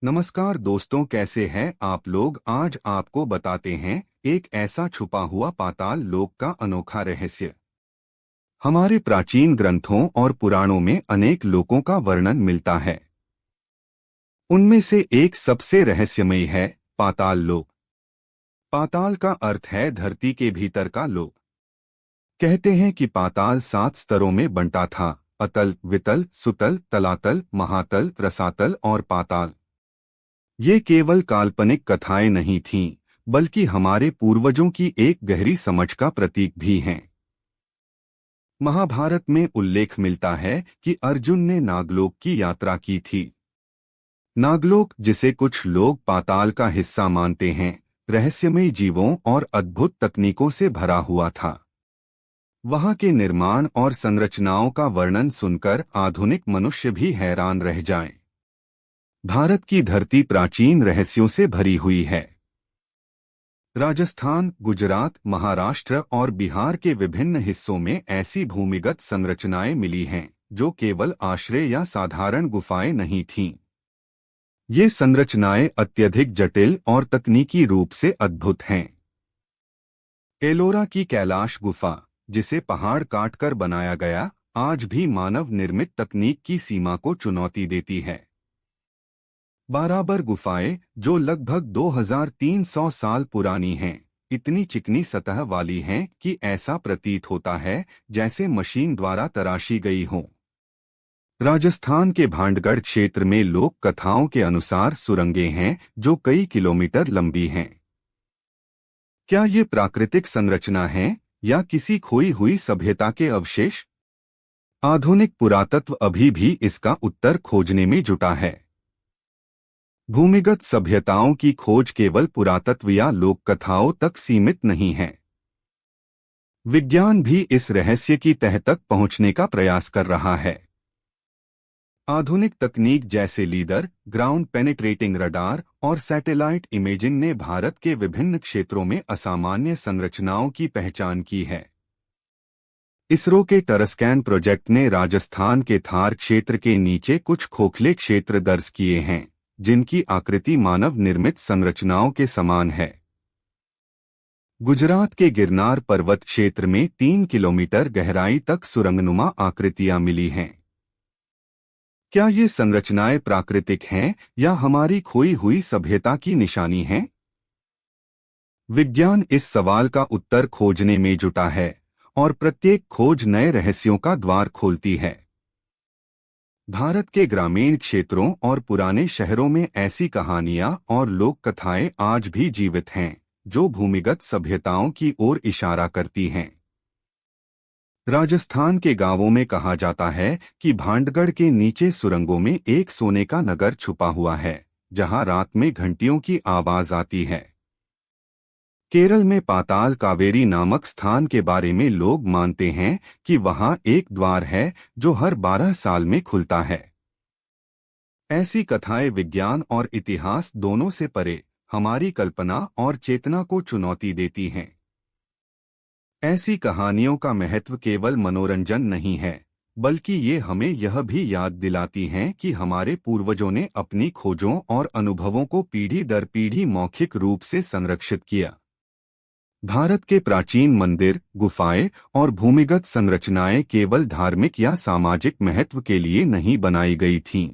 नमस्कार दोस्तों, कैसे हैं आप लोग। आज आपको बताते हैं एक ऐसा छुपा हुआ पाताल लोक का अनोखा रहस्य। हमारे प्राचीन ग्रंथों और पुराणों में अनेक लोकों का वर्णन मिलता है। उनमें से एक सबसे रहस्यमयी है पाताल लोक। पाताल का अर्थ है धरती के भीतर का लोक। कहते हैं कि पाताल 7 स्तरों में बंटा था: अतल, वितल, सुतल, तलातल, महातल, रसातल और पाताल। ये केवल काल्पनिक कथाएं नहीं थीं, बल्कि हमारे पूर्वजों की एक गहरी समझ का प्रतीक भी हैं। महाभारत में उल्लेख मिलता है कि अर्जुन ने नागलोक की यात्रा की थी। नागलोक, जिसे कुछ लोग पाताल का हिस्सा मानते हैं, रहस्यमयी जीवों और अद्भुत तकनीकों से भरा हुआ था। वहां के निर्माण और संरचनाओं का वर्णन सुनकर आधुनिक मनुष्य भी हैरान रह जाएं। भारत की धरती प्राचीन रहस्यों से भरी हुई है। राजस्थान, गुजरात, महाराष्ट्र और बिहार के विभिन्न हिस्सों में ऐसी भूमिगत संरचनाएं मिली हैं जो केवल आश्रय या साधारण गुफाएं नहीं थीं। ये संरचनाएं अत्यधिक जटिल और तकनीकी रूप से अद्भुत हैं। एलोरा की कैलाश गुफा, जिसे पहाड़ काटकर बनाया गया, आज भी मानव निर्मित तकनीक की सीमा को चुनौती देती है। बाराबर गुफाएं, जो लगभग 2300 साल पुरानी हैं, इतनी चिकनी सतह वाली हैं कि ऐसा प्रतीत होता है जैसे मशीन द्वारा तराशी गई हों। राजस्थान के भांडगढ़ क्षेत्र में लोक कथाओं के अनुसार सुरंगें हैं जो कई किलोमीटर लंबी हैं। क्या ये प्राकृतिक संरचना है या किसी खोई हुई सभ्यता के अवशेष? आधुनिक पुरातत्व अभी भी इसका उत्तर खोजने में जुटा है। भूमिगत सभ्यताओं की खोज केवल पुरातत्व या लोक कथाओं तक सीमित नहीं है। विज्ञान भी इस रहस्य की तह तक पहुंचने का प्रयास कर रहा है। आधुनिक तकनीक जैसे लीडर, ग्राउंड पेनिट्रेटिंग रडार और सैटेलाइट इमेजिंग ने भारत के विभिन्न क्षेत्रों में असामान्य संरचनाओं की पहचान की है। इसरो के टरस्कैन प्रोजेक्ट ने राजस्थान के थार क्षेत्र के नीचे कुछ खोखले क्षेत्र दर्ज किए हैं, जिनकी आकृति मानव निर्मित संरचनाओं के समान है। गुजरात के गिरनार पर्वत क्षेत्र में 3 किलोमीटर गहराई तक सुरंगनुमा आकृतियां मिली हैं। क्या ये संरचनाएं प्राकृतिक हैं या हमारी खोई हुई सभ्यता की निशानी हैं? विज्ञान इस सवाल का उत्तर खोजने में जुटा है और प्रत्येक खोज नए रहस्यों का द्वार खोलती है। भारत के ग्रामीण क्षेत्रों और पुराने शहरों में ऐसी कहानियां और लोक कथाएं आज भी जीवित हैं, जो भूमिगत सभ्यताओं की ओर इशारा करती हैं। राजस्थान के गांवों में कहा जाता है कि भांडगढ़ के नीचे सुरंगों में एक सोने का नगर छुपा हुआ है, जहां रात में घंटियों की आवाज आती है। केरल में पाताल कावेरी नामक स्थान के बारे में लोग मानते हैं कि वहां एक द्वार है जो हर 12 साल में खुलता है। ऐसी कथाएं विज्ञान और इतिहास दोनों से परे हमारी कल्पना और चेतना को चुनौती देती हैं। ऐसी कहानियों का महत्व केवल मनोरंजन नहीं है, बल्कि ये हमें यह भी याद दिलाती हैं कि हमारे पूर्वजों ने अपनी खोजों और अनुभवों को पीढ़ी दर पीढ़ी मौखिक रूप से संरक्षित किया। भारत के प्राचीन मंदिर, गुफाएं और भूमिगत संरचनाएं केवल धार्मिक या सामाजिक महत्व के लिए नहीं बनाई गई थीं।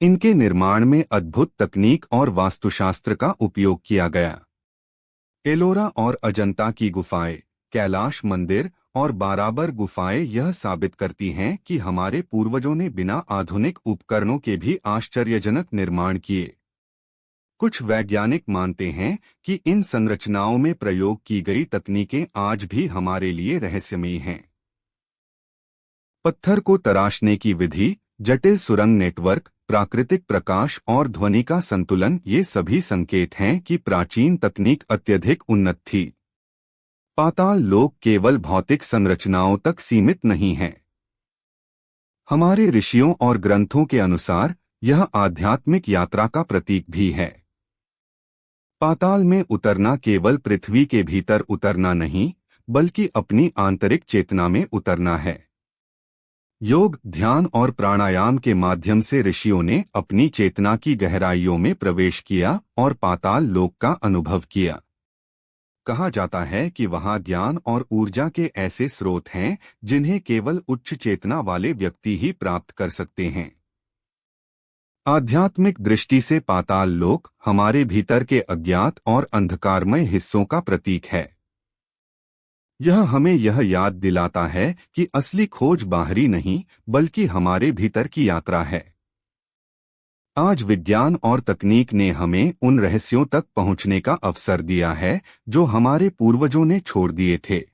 इनके निर्माण में अद्भुत तकनीक और वास्तुशास्त्र का उपयोग किया गया। एलोरा और अजंता की गुफाएं, कैलाश मंदिर और बाराबर गुफाएं यह साबित करती हैं कि हमारे पूर्वजों ने बिना आधुनिक उपकरणों के भी आश्चर्यजनक निर्माण किए। कुछ वैज्ञानिक मानते हैं कि इन संरचनाओं में प्रयोग की गई तकनीकें आज भी हमारे लिए रहस्यमयी हैं। पत्थर को तराशने की विधि, जटिल सुरंग नेटवर्क, प्राकृतिक प्रकाश और ध्वनि का संतुलन, ये सभी संकेत हैं कि प्राचीन तकनीक अत्यधिक उन्नत थी। पाताल लोक केवल भौतिक संरचनाओं तक सीमित नहीं है। हमारे ऋषियों और ग्रंथों के अनुसार यह आध्यात्मिक यात्रा का प्रतीक भी है। पाताल में उतरना केवल पृथ्वी के भीतर उतरना नहीं, बल्कि अपनी आंतरिक चेतना में उतरना है। योग, ध्यान और प्राणायाम के माध्यम से ऋषियों ने अपनी चेतना की गहराइयों में प्रवेश किया और पाताल लोक का अनुभव किया। कहा जाता है कि वहां ज्ञान और ऊर्जा के ऐसे स्रोत हैं जिन्हें केवल उच्च चेतना वाले व्यक्ति ही प्राप्त कर सकते हैं। आध्यात्मिक दृष्टि से पाताल लोक हमारे भीतर के अज्ञात और अंधकारमय हिस्सों का प्रतीक है। यह हमें यह याद दिलाता है कि असली खोज बाहरी नहीं बल्कि हमारे भीतर की यात्रा है। आज विज्ञान और तकनीक ने हमें उन रहस्यों तक पहुंचने का अवसर दिया है जो हमारे पूर्वजों ने छोड़ दिए थे।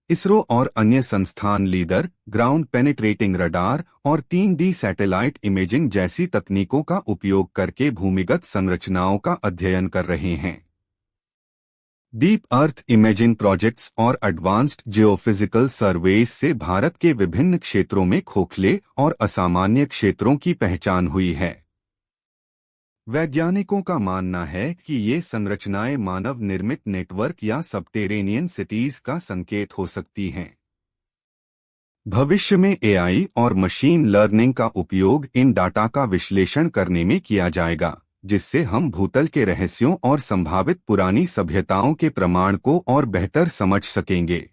इसरो और अन्य संस्थान लीडर ग्राउंड पेनिट्रेटिंग रडार और 3D सैटेलाइट इमेजिंग जैसी तकनीकों का उपयोग करके भूमिगत संरचनाओं का अध्ययन कर रहे हैं। डीप अर्थ इमेजिंग प्रोजेक्ट्स और एडवांस्ड जियोफिजिकल सर्वेस से भारत के विभिन्न क्षेत्रों में खोखले और असामान्य क्षेत्रों की पहचान हुई है। वैज्ञानिकों का मानना है कि ये संरचनाएं मानव निर्मित नेटवर्क या सबटेरेनियन सिटीज का संकेत हो सकती हैं। भविष्य में एआई और मशीन लर्निंग का उपयोग इन डाटा का विश्लेषण करने में किया जाएगा, जिससे हम भूतल के रहस्यों और संभावित पुरानी सभ्यताओं के प्रमाण को और बेहतर समझ सकेंगे।